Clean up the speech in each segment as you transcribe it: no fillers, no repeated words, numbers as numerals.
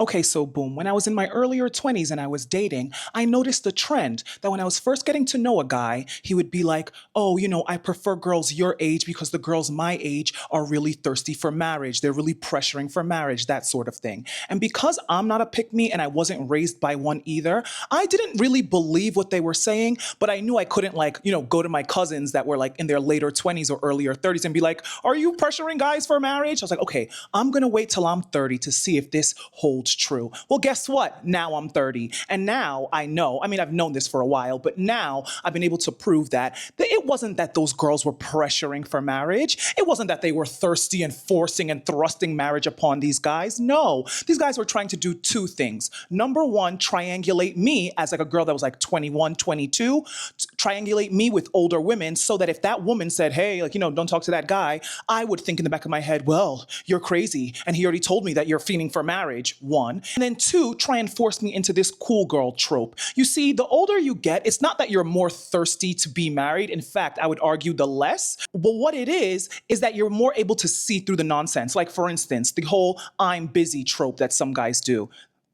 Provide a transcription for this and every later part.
Okay, so boom, when I was in my earlier 20s and I was dating, I noticed a trend that when I was first getting to know a guy, he would be like, oh, I prefer girls your age because the girls my age are really thirsty for marriage. They're really pressuring for marriage, that sort of thing. And because I'm not a pick me and I wasn't raised by one either, I didn't really believe what they were saying, but I knew I couldn't, go to my cousins that were like in their later 20s or earlier 30s and be like, are you pressuring guys for marriage? I was like, okay, I'm going to wait till I'm 30 to see if this holds true. Well, guess what? Now I'm 30. And now I know, I've known this for a while, but now I've been able to prove that it wasn't that those girls were pressuring for marriage. It wasn't that they were thirsty and forcing and thrusting marriage upon these guys. No, these guys were trying to do two things. Number one, triangulate me as like a girl that was like 21, 22, triangulate me with older women so that if that woman said, hey, don't talk to that guy, I would think in the back of my head, well, you're crazy. And he already told me that you're fiending for marriage, one. And then two, try and force me into this cool girl trope. You see, the older you get, it's not that you're more thirsty to be married. In fact, I would argue the less. But what it is that you're more able to see through the nonsense. Like, for instance, the whole I'm busy trope that some guys do.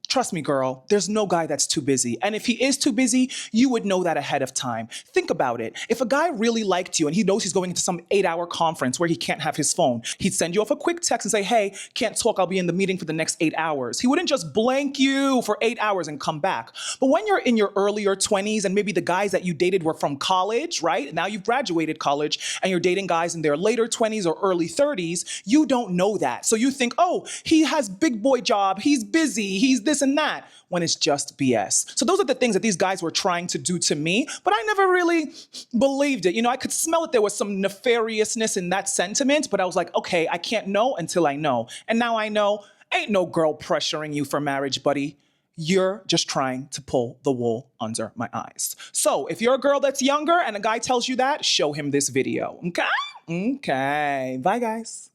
Trust me, girl, there's no guy that's too busy. And if he is too busy, you would know that ahead of time. Think about it. If a guy really liked you and he knows he's going into some 8-hour conference where he can't have his phone, he'd send you off a quick text and say, hey, can't talk, I'll be in the meeting for the next 8 hours. He wouldn't just blank you for 8 hours and come back. But when you're in your earlier 20s and maybe the guys that you dated were from college, right? Now you've graduated college and you're dating guys in their later 20s or early 30s, you don't know that. So you think, oh, he has big boy job, he's busy, he's this and that, when it's just BS. So those are the things that these guys were trying to do to me, but I never really believed it. I could smell it. There was some nefariousness in that sentiment, but I was like, okay, I can't know until I know. And now I know, ain't no girl pressuring you for marriage, buddy. You're just trying to pull the wool under my eyes. So if you're a girl that's younger and a guy tells you that, show him this video, okay? Okay, bye guys.